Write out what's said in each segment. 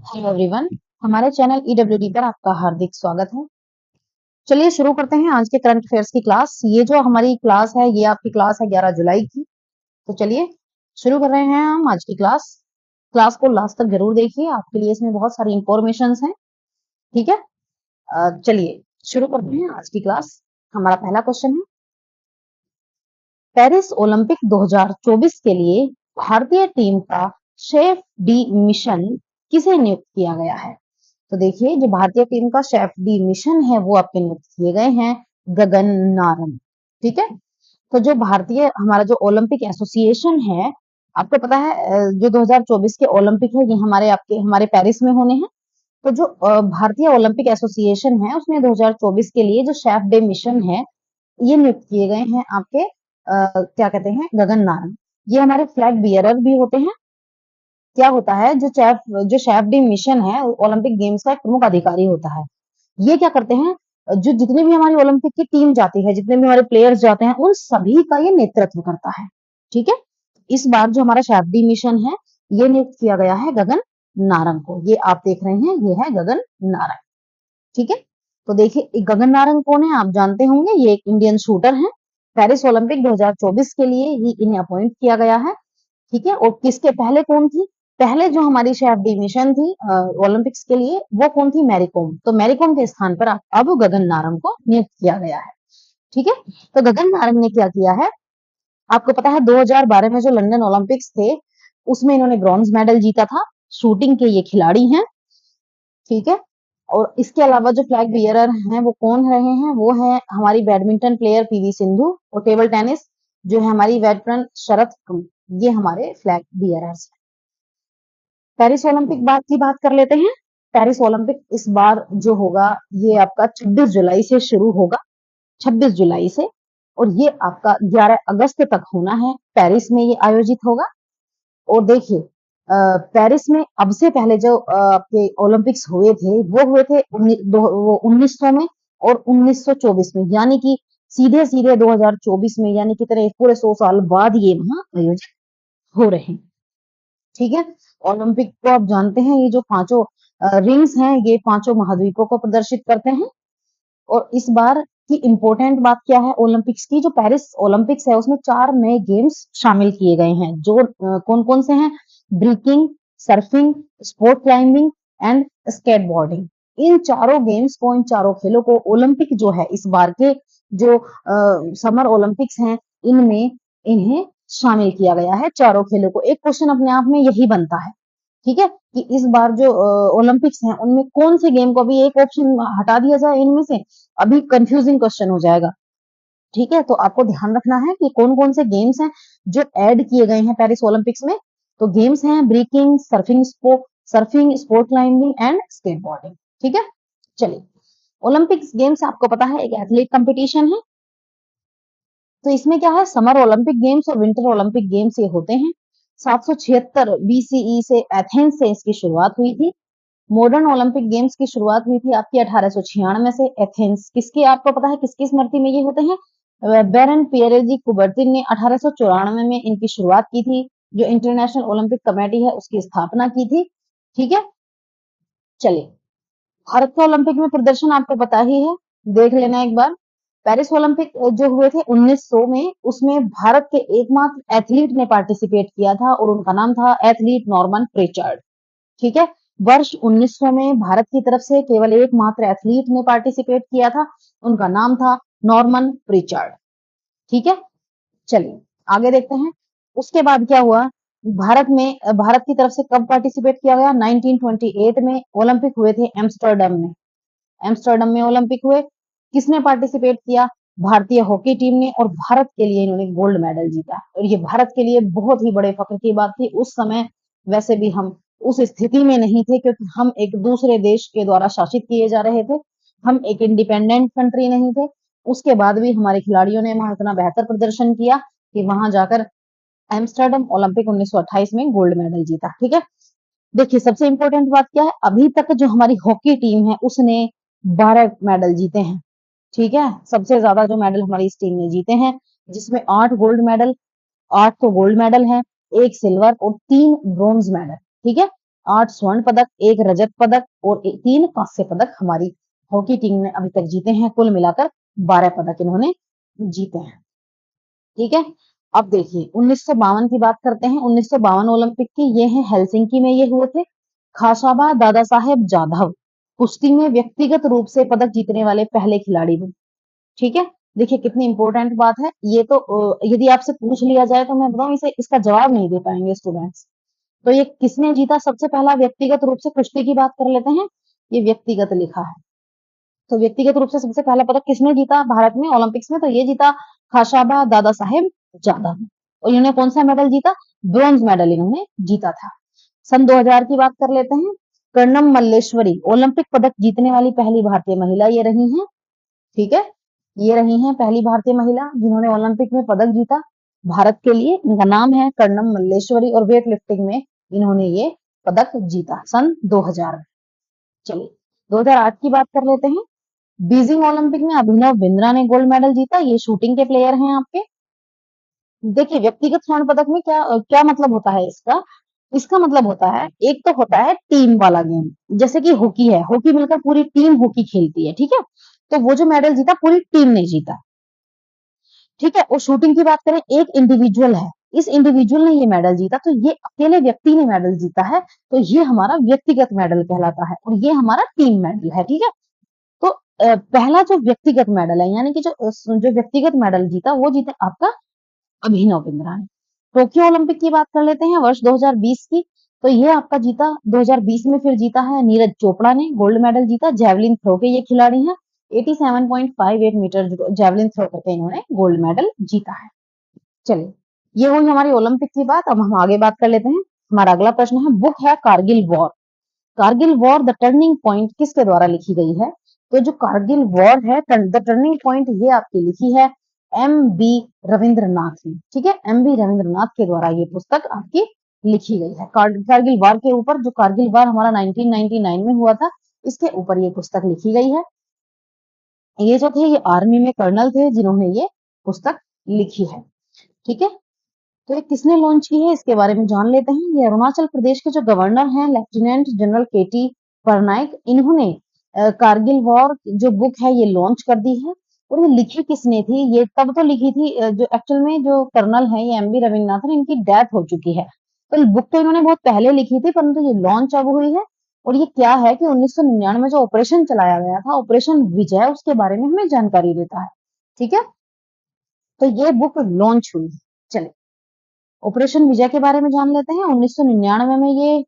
Hello everyone, हमारे channel ईडब्ल्यूडी पर आपका हार्दिक स्वागत है। चलिए शुरू करते हैं आज के करंट अफेयर्स की क्लास। ये जो हमारी क्लास है ये आपकी क्लास है 11 जुलाई की। तो चलिए शुरू कर रहे हैं हम आज की क्लास। क्लास को लास्ट तक जरूर देखिए, आपके लिए इसमें बहुत सारी इंफॉर्मेशन हैं। ठीक है, चलिए शुरू करते हैं आज की क्लास। हमारा पहला क्वेश्चन है, पेरिस ओलंपिक 2024 के लिए भारतीय टीम का शेफ डी मिशन किसे नियुक्त किया गया है? तो देखिए, जो भारतीय टीम का शेफ डी मिशन है वो आपके नियुक्त किए गए हैं गगन नारंग। ठीक है, तो जो भारतीय हमारा जो ओलंपिक एसोसिएशन है, आपको पता है जो 2024 के ओलंपिक है ये हमारे पेरिस में होने हैं। तो जो भारतीय ओलंपिक एसोसिएशन है उसने 2024 के लिए जो शेफ डे मिशन है ये नियुक्त किए गए हैं आपके क्या कहते हैं, गगन नारंग। ये हमारे फ्लैग बियरर भी होते हैं। क्या होता है, जो शेफ डी मिशन है ओलंपिक गेम्स का एक प्रमुख अधिकारी होता है। ये क्या करते हैं, जो जितने भी हमारी ओलंपिक की टीम जाती है, जितने भी हमारे प्लेयर्स जाते हैं, उन सभी का ये नेतृत्व करता है। ठीक है, इस बार जो हमारा शेफ डी मिशन है ये नियुक्त किया गया है गगन नारंग को। ये आप देख रहे हैं, ये है गगन नारंग। ठीक है, तो देखिए गगन नारंग कौन है आप जानते होंगे, ये एक इंडियन शूटर है। पेरिस ओलंपिक 2024 के लिए ही इन्हें अपॉइंट किया गया है। ठीक है, और किसके पहले कौन थी, पहले जो हमारी शेफ डी मिशन थी ओलंपिक्स के लिए वो कौन थी, मैरी कॉम। तो मैरी कॉम के स्थान पर अब गगन नारंग को नियुक्त किया गया है। ठीक है, तो गगन नारंग ने क्या किया है, आपको पता है 2012 में जो लंदन ओलंपिक्स थे उसमें इन्होंने ब्रॉन्ज मेडल जीता था। शूटिंग के ये खिलाड़ी हैं। ठीक है, और इसके अलावा जो फ्लैग बियरर हैं वो कौन रहे हैं, वो है हमारी बैडमिंटन प्लेयर पीवी सिंधु, और टेबल टेनिस जो है हमारी वेटरन शरत कमल। ये हमारे फ्लैग बियरर्स हैं। पेरिस ओलंपिक की बात कर लेते हैं। पेरिस ओलंपिक इस बार जो होगा ये आपका 26 जुलाई से शुरू होगा, 26 जुलाई से, और ये आपका 11 अगस्त तक होना है। पेरिस में ये आयोजित होगा। और देखिए पेरिस में अब से पहले जो आपके ओलंपिक्स हुए थे वो हुए थे 1900 में और 1924 में, यानी कि सीधे सीधे 2024 में, यानी कि तरह पूरे 100 साल बाद ये वहां आयोजित हो रहे हैं। ठीक है, ओलंपिक को आप जानते हैं ये जो पांचों रिंग्स हैं ये पांचों महाद्वीपों को प्रदर्शित करते हैं। और इस बार की इम्पोर्टेंट बात क्या है ओलंपिक्स की, जो पेरिस ओलंपिक्स है उसमें 4 नए गेम्स शामिल किए गए हैं, जो कौन कौन से हैं, breaking, surfing, sport climbing and skateboarding. इन चारों गेम्स को, इन चारों खेलों को ओलंपिक जो है इस बार के जो समर ओलंपिक्स हैं इनमें इन्हें शामिल किया गया है, चारों खेलों को। एक क्वेश्चन अपने आप में यही बनता है, ठीक है, कि इस बार जो ओलंपिक्स हैं उनमें कौन से गेम को, अभी एक ऑप्शन हटा दिया जाए इनमें से, अभी कंफ्यूजिंग क्वेश्चन हो जाएगा। ठीक है, तो आपको ध्यान रखना है कि कौन कौन से गेम्स हैं जो ऐड किए गए हैं पेरिस ओलंपिक्स में। तो गेम्स हैं breaking, surfing, sport climbing and skateboarding. ठीक है, चलिए ओलंपिक्स गेम्स आपको पता है एक एथलीट कंपटीशन है। तो इसमें क्या है, समर ओलंपिक गेम्स और विंटर ओलंपिक गेम्स ये होते हैं। 776 बीसीई से एथेंस से इसकी शुरुआत हुई थी। मॉडर्न ओलंपिक गेम्स की शुरुआत हुई थी आपकी 1896 से एथेंस। किसकी आपको पता है किसकी स्मृति में ये होते हैं, बैरन पियरेजी कुबर्तिन ने 1894 में इनकी शुरुआत की थी। जो इंटरनेशनल ओलंपिक कमेटी है उसकी स्थापना की थी। ठीक है, चलिए भारत के ओलंपिक में प्रदर्शन आपको पता ही है, देख लेना एक बार। पेरिस ओलंपिक जो हुए थे 1900 में, उसमें भारत के एकमात्र एथलीट ने पार्टिसिपेट किया था और उनका नाम था एथलीट नॉर्मन प्रिचर्ड। ठीक है, वर्ष 1900 में भारत की तरफ से केवल एकमात्र एथलीट ने पार्टिसिपेट किया था, उनका नाम था नॉर्मन प्रिचर्ड। ठीक है, चलिए आगे देखते हैं। उसके बाद क्या हुआ, भारत की तरफ से कब पार्टिसिपेट किया गया, 1928 में ओलंपिक हुए थे एम्स्टर्डम में। एम्स्टर्डम में ओलंपिक हुए, किसने पार्टिसिपेट किया, भारतीय हॉकी टीम ने, और भारत के लिए इन्होंने गोल्ड मेडल जीता। और ये भारत के लिए बहुत ही बड़े फख्र की बात थी उस समय। वैसे भी हम उस स्थिति में नहीं थे क्योंकि हम एक दूसरे देश के द्वारा शासित किए जा रहे थे, हम एक इंडिपेंडेंट कंट्री नहीं थे। उसके बाद भी हमारे खिलाड़ियों ने वहां इतना बेहतर प्रदर्शन किया कि वहां जाकर एम्स्टर्डम ओलंपिक 1928 में गोल्ड मेडल जीता। ठीक है, देखिए सबसे इंपॉर्टेंट बात क्या है, अभी तक जो हमारी हॉकी टीम है उसने 12 मेडल जीते हैं। ठीक है, सबसे ज्यादा जो मेडल हमारी इस टीम ने जीते हैं, जिसमें 8 गोल्ड मेडल, 8 तो गोल्ड मेडल है, 1 सिल्वर और 3 ब्रॉन्ज मेडल। ठीक है, 8 स्वर्ण पदक, 1 रजत पदक और 3 कांस्य पदक हमारी हॉकी टीम ने अभी तक जीते हैं। कुल मिलाकर 12 पदक इन्होंने जीते हैं। ठीक है, अब देखिए 1952 की बात करते हैं। 1952 ओलंपिक की ये है, हेलसिंकी में ये हुए थे। खाशाबा दादा साहेब जाधव कुश्ती में व्यक्तिगत रूप से पदक जीतने वाले पहले खिलाड़ी बने। ठीक है, देखिए कितनी इंपॉर्टेंट बात है ये तो। यदि आपसे पूछ लिया जाए तो मैं बताऊं इसे, इसका जवाब नहीं दे पाएंगे स्टूडेंट्स। तो ये किसने जीता सबसे पहला व्यक्तिगत रूप से कुश्ती की बात कर लेते हैं। ये व्यक्तिगत लिखा है, तो व्यक्तिगत रूप से सबसे पहला पदक किसने जीता भारत में ओलंपिक्स में, तो ये जीता खाशाबा दादा साहेब जाधव ने। और इन्होंने कौन सा मेडल जीता, ब्रॉन्ज मेडल इन्होंने जीता था। सन 2000 की बात कर लेते हैं। कर्णम मल्लेश्वरी ओलंपिक पदक जीतने वाली पहली भारतीय महिला ये रही हैं। ठीक है, ये रही हैं पहली भारतीय महिला जिन्होंने ओलंपिक में पदक जीता भारत के लिए। इनका नाम है कर्णम मल्लेश्वरी और वेट लिफ्टिंग में इन्होंने ये पदक जीता सन 2000 में। चलिए 2008 की बात कर लेते हैं। बीजिंग ओलंपिक में अभिनव बिंद्रा ने गोल्ड मेडल जीता। ये शूटिंग के प्लेयर हैं आपके। देखिए व्यक्तिगत स्वर्ण पदक में क्या क्या मतलब होता है इसका। इसका मतलब होता है, एक तो होता है टीम वाला गेम, जैसे कि हॉकी है, हॉकी मिलकर पूरी टीम हॉकी खेलती है। ठीक है, तो वो जो मेडल जीता पूरी टीम ने जीता। ठीक है, और शूटिंग की बात करें, एक इंडिविजुअल है, इस इंडिविजुअल ने ये मेडल जीता, तो ये अकेले व्यक्ति ने मेडल जीता है, तो ये हमारा व्यक्तिगत मेडल कहलाता है और ये हमारा टीम मेडल है। ठीक है, तो पहला जो व्यक्तिगत मेडल है, यानी कि जो व्यक्तिगत मेडल जीता वो जीता आपका अभिनव बिंद्रा ने। टोक्यो ओलंपिक की बात कर लेते हैं वर्ष 2020 की। तो ये आपका जीता 2020 में फिर जीता है नीरज चोपड़ा ने गोल्ड मेडल जीता। जेवलिन थ्रो के ये खिलाड़ी हैं। 87.58 मीटर जेवलिन थ्रो करके इन्होंने गोल्ड मेडल जीता है। चलिए, ये हुई हमारी ओलंपिक की बात। अब हम आगे बात कर लेते हैं। हमारा अगला प्रश्न है, बुक है Kargil war. Kargil war the turning point किसके द्वारा लिखी गई है। तो जो कारगिल वॉर है द टर्निंग पॉइंट ये आपकी लिखी है एम बी रविंद्रनाथ ने। ठीक है, एम बी रविंद्रनाथ के द्वारा ये पुस्तक आपकी लिखी गई है। कारगिल वॉर के ऊपर, जो कारगिल वॉर हमारा 1999 में हुआ था, इसके ऊपर ये पुस्तक लिखी गई है। ये जो थे ये आर्मी में कर्नल थे जिन्होंने ये पुस्तक लिखी है। ठीक है, तो ये किसने लॉन्च की है इसके बारे में जान लेते हैं। ये अरुणाचल प्रदेश के जो गवर्नर हैं लेफ्टिनेंट जनरल केटी परनाइक, इन्होंने कारगिल वॉर जो बुक है ये लॉन्च कर दी है। और ये लिखी किसने थी, ये तब तो लिखी थी जो एक्चुअल में जो कर्नल है ये एम बी रविन्द्रनाथन, इनकी डेथ हो चुकी है। तो बुक तो इन्होंने बहुत पहले लिखी थी, परंतु ये लॉन्च अब हुई है। और ये क्या है कि 1999 में जो ऑपरेशन चलाया गया था, ऑपरेशन विजय, उसके बारे में हमें जानकारी देता है। ठीक है, तो ये बुक लॉन्च हुई है। चलिए ऑपरेशन विजय के बारे में जान लेते हैं। 1999 में ये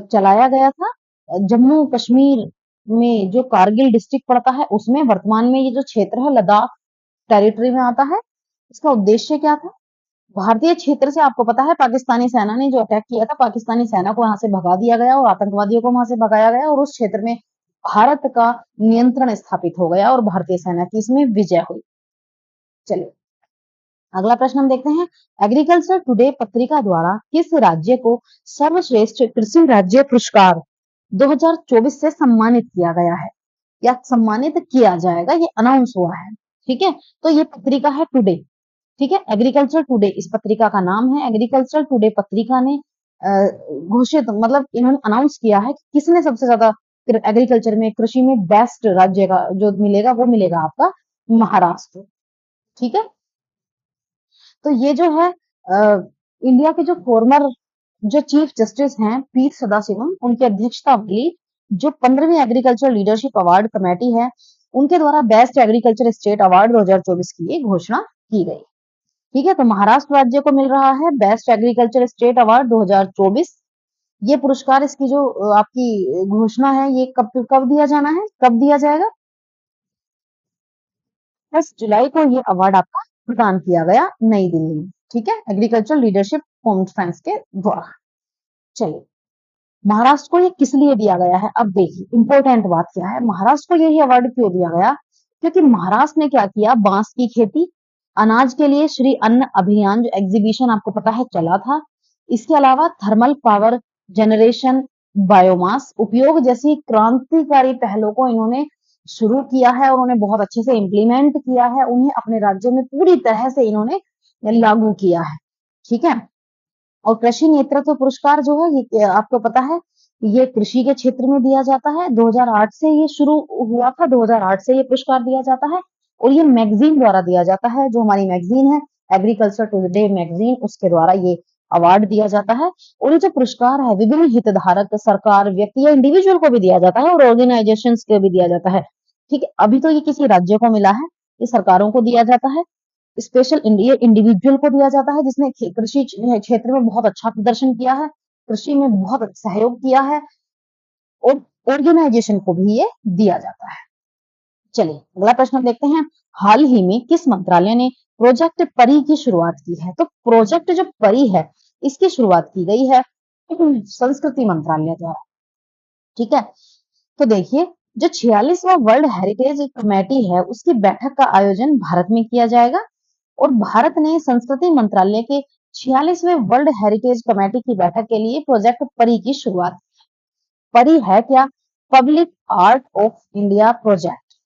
चलाया गया था। जम्मू कश्मीर में जो कारगिल डिस्ट्रिक्ट पड़ता है उसमें, वर्तमान में ये जो क्षेत्र है लद्दाख टेरिटरी में आता है। इसका उद्देश्य क्या था, भारतीय क्षेत्र से आपको पता है पाकिस्तानी सेना ने जो अटैक किया था, पाकिस्तानी सेना को वहां से भगा दिया गया और आतंकवादियों को वहां से भगाया गया और उस क्षेत्र में भारत का नियंत्रण स्थापित हो गया और भारतीय सेना की इसमें विजय हुई। चलिए अगला प्रश्न हम देखते हैं। एग्रीकल्चर टुडे पत्रिका द्वारा किस राज्य को सर्वश्रेष्ठ कृषि राज्य पुरस्कार 2024 से सम्मानित किया गया है या सम्मानित किया जाएगा, ये अनाउंस हुआ है। ठीक है, तो ये पत्रिका है टुडे। ठीक है, एग्रीकल्चर टुडे इस पत्रिका का नाम है। एग्रीकल्चर टुडे पत्रिका ने घोषित, मतलब इन्होंने अनाउंस किया है कि किसने सबसे ज्यादा एग्रीकल्चर में, कृषि में बेस्ट राज्य का जो मिलेगा वो मिलेगा आपका महाराष्ट्र। ठीक है, तो ये जो है इंडिया के जो फॉर्मर जो चीफ जस्टिस हैं पी सदाशिवम, उनकी अध्यक्षता वाली जो 15वीं एग्रीकल्चर लीडरशिप अवार्ड कमेटी है, उनके द्वारा बेस्ट एग्रीकल्चर स्टेट अवार्ड 2024 की ये घोषणा की गई। ठीक है, तो महाराष्ट्र राज्य को मिल रहा है बेस्ट एग्रीकल्चर स्टेट अवार्ड 2024। ये पुरस्कार, इसकी जो आपकी घोषणा है ये कब कब दिया जाना है, कब दिया जाएगा, 10 जुलाई को ये अवार्ड आपका प्रदान किया गया नई दिल्ली में। ठीक है, एग्रीकल्चर लीडरशिप कॉन्फ्रेंस के द्वारा। चलिए महाराष्ट्र को ये किस लिए दिया गया है, अब देखिए इंपॉर्टेंट बात क्या है, महाराष्ट्र को यही अवार्ड क्यों दिया गया, क्योंकि महाराष्ट्र ने क्या किया, बांस की खेती, अनाज के लिए श्री अन्न अभियान जो एग्जीबिशन आपको पता है चला था, इसके अलावा थर्मल पावर जनरेशन, बायोमास उपयोग जैसी क्रांतिकारी पहलों को इन्होंने शुरू किया है और उन्हें बहुत अच्छे से इम्प्लीमेंट किया है, उन्हें अपने राज्य में पूरी तरह से इन्होंने लागू किया है। ठीक है, और कृषि नेतृत्व पुरस्कार जो है ये आपको पता है ये कृषि के क्षेत्र में दिया जाता है। 2008 से ये शुरू हुआ था, 2008 से ये पुरस्कार दिया जाता है और ये मैगजीन द्वारा दिया जाता है, जो हमारी मैगजीन है एग्रीकल्चर टुडे मैगजीन, उसके द्वारा ये अवार्ड दिया जाता है। और ये जो पुरस्कार है विभिन्न हितधारक, सरकार, व्यक्ति या इंडिविजुअल को भी दिया जाता है और ऑर्गेनाइजेशंस को भी दिया जाता है। ठीक है, अभी तो ये किसी राज्य को मिला है, ये सरकारों को दिया जाता है। स्पेशल इंडिविजुअल को दिया जाता है जिसने कृषि क्षेत्र में बहुत अच्छा प्रदर्शन किया है, कृषि में बहुत सहयोग किया है, और ऑर्गेनाइजेशन को भी ये दिया जाता है। चलिए अगला प्रश्न देखते हैं, हाल ही में किस मंत्रालय ने प्रोजेक्ट परी की शुरुआत की है? तो प्रोजेक्ट जो परी है इसकी शुरुआत की गई है संस्कृति मंत्रालय द्वारा। ठीक है, तो देखिए जो 46वां वर्ल्ड हेरिटेज कमेटी है उसकी बैठक का आयोजन भारत में किया जाएगा और भारत ने संस्कृति मंत्रालय के 46वें वर्ल्ड हेरिटेज कमेटी की बैठक के लिए प्रोजेक्ट परी की शुरुआत। परी है क्या? Public art of India project.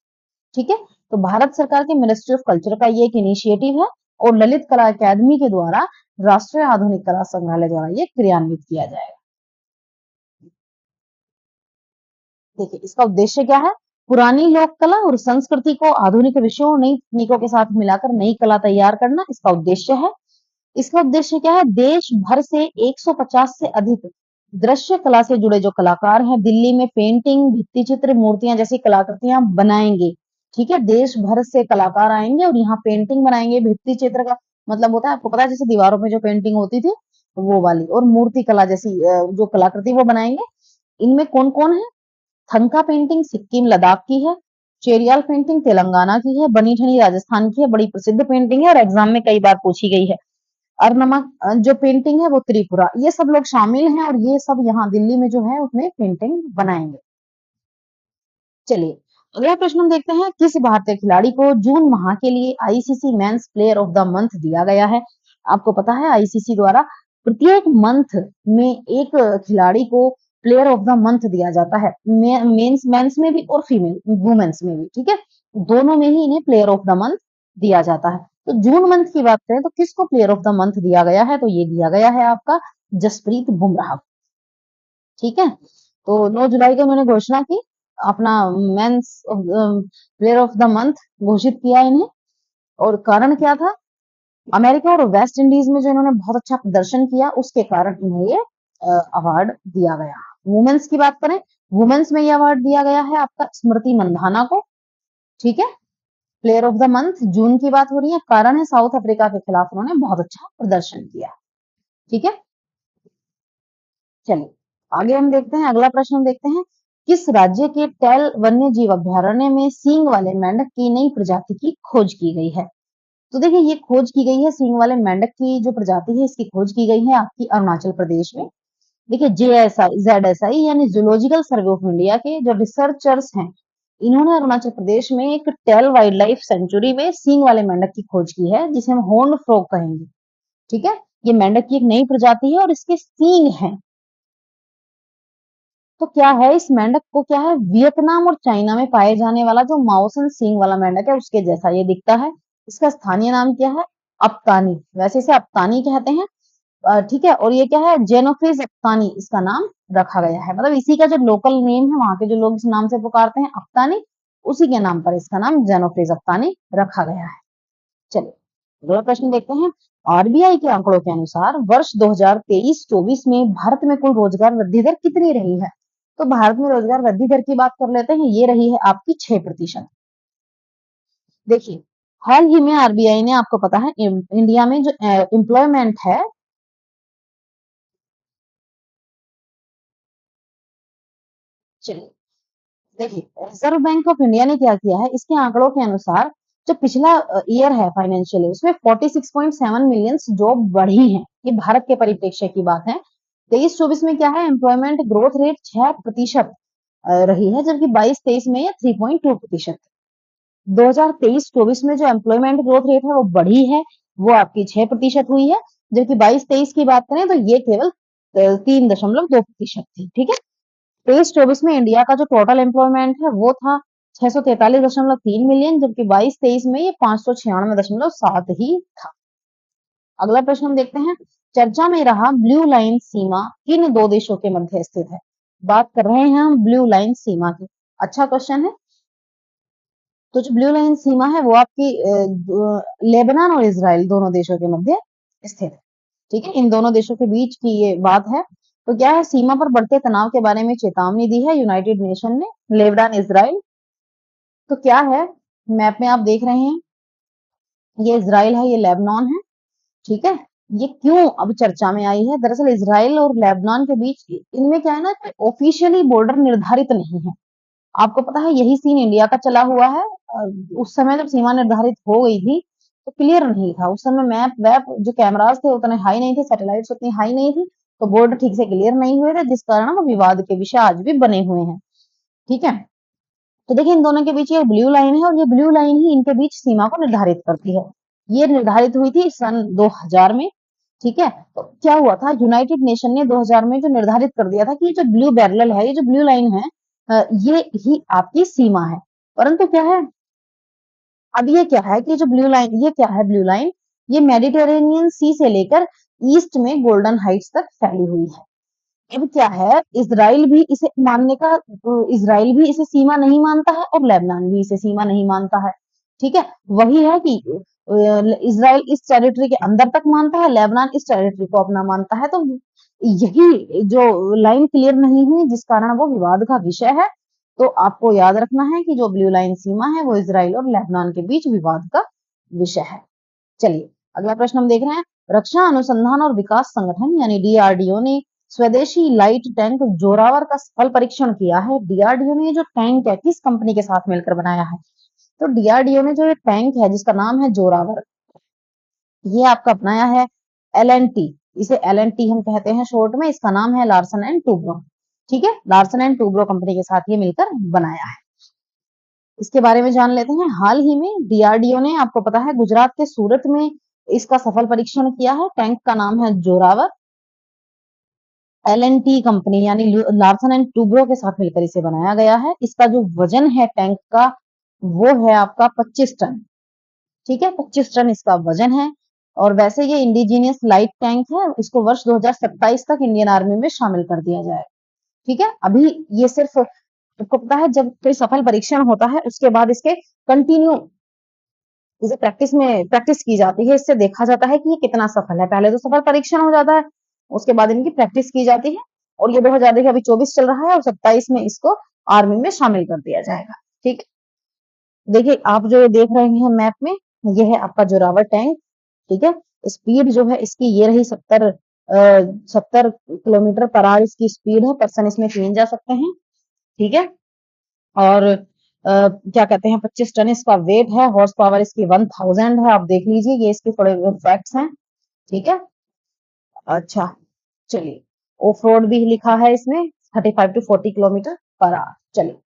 ठीक है, तो भारत सरकार के मिनिस्ट्री ऑफ कल्चर का ये एक इनिशिएटिव है और ललित कला अकादमी के द्वारा राष्ट्रीय आधुनिक कला संग्रहालय द्वारा ये क्रियान्वित किया जाएगा। देखिए इसका उद्देश्य क्या है? पुरानी लोक कला और संस्कृति को आधुनिक विषयों और नई तकनीकों के साथ मिलाकर नई कला तैयार करना इसका उद्देश्य है। इसका उद्देश्य क्या है? देश भर से 150 से अधिक दृश्य कला से जुड़े जो कलाकार हैं दिल्ली में पेंटिंग, भित्ति चित्र, मूर्तियां जैसी कलाकृतियां बनाएंगे। ठीक है, देश भर से कलाकार आएंगे और यहाँ पेंटिंग बनाएंगे। भित्ति चित्र का मतलब होता है, आपको पता है, जैसे दीवारों में जो पेंटिंग होती थी वो वाली, और मूर्ति कला जैसी जो कलाकृति वो बनाएंगे। इनमें कौन कौन है? थंका पेंटिंग सिक्किम लद्दाख की है, चेरियाल पेंटिंग तेलंगाना की है, बनी ठनी राजस्थान की है, बड़ी प्रसिद्ध पेंटिंग है और एग्जाम में कई बार पूछी गई है। और नमक जो पेंटिंग है वो त्रिपुरा, ये सब लोग शामिल हैं और ये सब यहाँ दिल्ली में जो है उसमें पेंटिंग बनाएंगे। चलिए अगला प्रश्न हम देखते हैं, किस भारतीय खिलाड़ी को जून माह के लिए ICC men's player of the month दिया गया है? आपको पता है आईसीसी द्वारा प्रत्येक मंथ में एक खिलाड़ी को प्लेयर ऑफ द मंथ दिया जाता है, मेंस में भी और फीमेल वुमेन्स में भी। ठीक है, दोनों में ही इन्हें प्लेयर ऑफ द मंथ दिया जाता है। तो जून मंथ की बात करें तो किसको प्लेयर ऑफ द मंथ दिया गया है? तो ये दिया गया है आपका जसप्रीत बुमराह। ठीक है, तो 9 जुलाई को मैंने घोषणा की, अपना men's player of the month घोषित किया इन्हें। और कारण क्या था? अमेरिका और वेस्ट इंडीज में जो इन्होंने बहुत अच्छा प्रदर्शन किया उसके कारण इन्हें ये अवार्ड दिया गया। वुमेन्स की बात करें, वुमेन्स में ये अवार्ड दिया गया है आपका स्मृति मंधाना को। ठीक है, प्लेयर ऑफ द मंथ जून की बात हो रही है, कारण है साउथ अफ्रीका के खिलाफ उन्होंने बहुत अच्छा प्रदर्शन किया। ठीक है, चलिए आगे हम देखते हैं, अगला प्रश्न हम देखते हैं, किस राज्य के टेल वन्य जीव अभ्यारण्य में सींग वाले मेंढक की नई प्रजाति की खोज की गई है? तो देखिए ये खोज की गई है सींग वाले मेंढक की जो प्रजाति है इसकी खोज की गई है आपकी अरुणाचल प्रदेश में। देखिए जेएसआई यानी जूलॉजिकल सर्वे ऑफ इंडिया के जो रिसर्चर्स हैं इन्होंने अरुणाचल प्रदेश में एक टेल वाइल्ड लाइफ सेंचुरी में सींग वाले मेंढक की खोज की है जिसे हम हॉर्न फ्रॉग कहेंगे। ठीक है, ये मेंढक की एक नई प्रजाति है और इसके सींग हैं। तो क्या है इस मेंढक को, क्या है, वियतनाम और चाइना में पाए जाने वाला जो माओसन सींग वाला मेंढक है उसके जैसा ये दिखता है। इसका स्थानीय नाम क्या है? अप्तानी, वैसे इसे अप्तानी कहते हैं। ठीक है, और ये क्या है? जेनोफ्रिज अप्तानी इसका नाम रखा गया है, मतलब इसी का जो लोकल नेम है वहां के जो लोग इस नाम से पुकारते हैं अप्तानी, उसी के नाम पर इसका नाम जेनोफ्रिज अप्तानी रखा गया है। चलिए अगला प्रश्न देखते हैं, आरबीआई के आंकड़ों के अनुसार वर्ष 2023-24 में भारत में कुल रोजगार वृद्धि दर कितनी रही है? तो भारत में रोजगार वृद्धि दर की बात कर लेते हैं, ये रही है आपकी 6%। देखिए हाल ही में आरबीआई ने, आपको पता है इंडिया में जो एम्प्लॉयमेंट है, चलिए देखिए रिजर्व बैंक ऑफ इंडिया ने क्या किया है, इसके आंकड़ों के अनुसार जो पिछला ईयर है फाइनेंशियल उसमें 46.7 मिलियन जॉब बढ़ी हैं। ये भारत के परिप्रेक्ष्य की बात है। 23-24 में क्या है, एम्प्लॉयमेंट ग्रोथ रेट 6% रही है, जबकि 22-23 में ये 3.2%। 2023-24 में जो एम्प्लॉयमेंट ग्रोथ रेट है वो बढ़ी है, वो आपकी 6% हुई है, जबकि 22-23 की बात करें तो ये केवल 3.2% थी। ठीक है, 23-24 में इंडिया का जो टोटल एम्प्लॉयमेंट है वो था 643.3 मिलियन, जबकि 22-23 में ये 596.7 ही था। अगला प्रश्न हम देखते हैं, चर्चा में रहा ब्लू लाइन सीमा किन दो देशों के मध्य स्थित है? बात कर रहे हैं हम ब्लू लाइन सीमा की। अच्छा क्वेश्चन है। तो जो ब्लू लाइन सीमा है वो आपकी लेबनान और इजराइल दोनों देशों के मध्य स्थित है। ठीक है, इन दोनों देशों के बीच की ये बात है। तो क्या है, सीमा पर बढ़ते तनाव के बारे में चेतावनी दी है यूनाइटेड नेशन ने, लेबनान इजराइल। तो क्या है, मैप में आप देख रहे हैं, ये इजराइल है, ये लेबनान है। ठीक है, ये क्यों अब चर्चा में आई है? दरअसल इजराइल और लेबनान के बीच इनमें क्या है ना, ऑफिशियली बॉर्डर निर्धारित नहीं है। आपको पता है यही सीन इंडिया का चला हुआ है। उस समय जब सीमा निर्धारित हो गई थी तो क्लियर नहीं था। उस समय मैप वैप जो कैमरास थे उतने हाई नहीं थे, सैटेलाइट्स उतनी हाई नहीं थी, तो बॉर्डर ठीक से क्लियर नहीं हुए थे, जिस कारण वो विवाद के विषय आज भी बने हुए हैं। ठीक है, तो देखिए इन दोनों के बीच ये ब्लू लाइन है और ये ब्लू लाइन ही इनके बीच सीमा को निर्धारित करती है। ये निर्धारित हुई थी सन 2000 में। ठीक है, तो क्या हुआ था, यूनाइटेड नेशन ने 2000 में जो निर्धारित कर दिया था कि ये जो ब्लू पैरेलल है, ये जो ब्लू लाइन है, ये ही आपकी सीमा है। परंतु क्या है, अब ये क्या है कि जो ब्लू लाइन, ये क्या है ब्लू लाइन, ये मेडिटेरेनियन सी से लेकर ईस्ट में गोल्डन हाइट्स तक फैली हुई है। अब क्या है, इजराइल भी इसे मानने का, इजराइल भी इसे सीमा नहीं मानता है और लेबनान भी इसे सीमा नहीं मानता है। ठीक है, वही है कि इजराइल इस टेरिटरी के अंदर तक मानता है, लेबनान इस टेरिटरी को अपना मानता है। तो यही जो लाइन क्लियर नहीं हुई जिस कारण वो विवाद का विषय है। तो आपको याद रखना है कि जो ब्लू लाइन सीमा है वो इजराइल और लेबनान के बीच विवाद का विषय है। चलिए अगला प्रश्न हम देख रहे हैं। रक्षा अनुसंधान और विकास संगठन यानी डीआरडीओ ने स्वदेशी लाइट टैंक जोरावर का सफल परीक्षण किया है। डीआरडीओ ने जो टैंक है किस कंपनी के साथ मिलकर बनाया है? तो डीआरडीओ ने जो ये टैंक है जिसका नाम है जोरावर, ये आपका अपनाया है एल एन टी। इसे एल एन टी हम कहते हैं शॉर्ट में, इसका नाम है लार्सन एंड टूब्रो। ठीक है, लार्सन एंड टूब्रो कंपनी के साथ ये मिलकर बनाया है। इसके बारे में जान लेते हैं। हाल ही में डीआरडीओ ने, आपको पता है, गुजरात के सूरत में इसका सफल परीक्षण किया है। टैंक का नाम है Zorawar. L N T company यानी लार्सन एंड टूब्रो के साथ मिलकर इसे बनाया गया है। इसका जो वजन है टैंक का वो है आपका 25 टन। ठीक है, 25 टन इसका वजन है। और वैसे ये इंडिजीनियस लाइट टैंक है, इसको वर्ष 2027 तक इंडियन आर्मी में शामिल कर दिया जाए। ठीक है, अभी ये सिर्फ, आपको पता है जब कोई सफल परीक्षण होता है उसके बाद इसके कंटिन्यू इसे प्रैक्टिस की जाती है। इससे देखा जाता है कि ये कितना सफल है। पहले तो सफल परीक्षण हो जाता है, उसके बाद इनकी प्रैक्टिस की जाती है। और ये 2000 देखिए अभी 24 चल रहा है और 27 में इसको आर्मी में शामिल कर दिया जाएगा। ठीक, देखिए आप जो देख रहे हैं मैप में, ये है आपका जोरावर टैंक। ठीक है, स्पीड जो है इसकी ये रही 70 किलोमीटर पर आवर इसकी स्पीड है। पर्सन इसमें 3 जा सकते हैं। ठीक है, और क्या कहते हैं, 25 टन इसका वेट है। हॉर्स पावर इसकी 1000 है। आप देख लीजिए, ये इसके थोड़े फैक्ट्स हैं। ठीक है, अच्छा चलिए, ऑफ रोड भी लिखा है इसमें 35 टू 40 किलोमीटर पर आवर। चलिए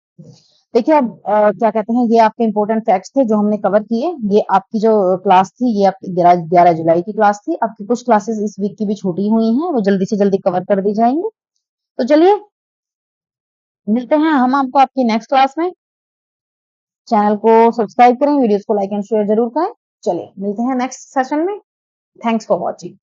देखिए अब क्या कहते हैं, ये आपके इंपॉर्टेंट फैक्ट्स थे जो हमने कवर किए। ये आपकी जो क्लास थी, ये आपकी 11 जुलाई की क्लास थी। आपकी कुछ क्लासेस इस वीक की भी छूटी हुई हैं, वो जल्दी से जल्दी कवर कर दी जाएंगी। तो चलिए मिलते हैं हम आपको आपकी नेक्स्ट क्लास में। चैनल को सब्सक्राइब करें, वीडियोस को लाइक एंड शेयर जरूर करें। चलिए मिलते हैं नेक्स्ट सेशन में। Thanks for watching.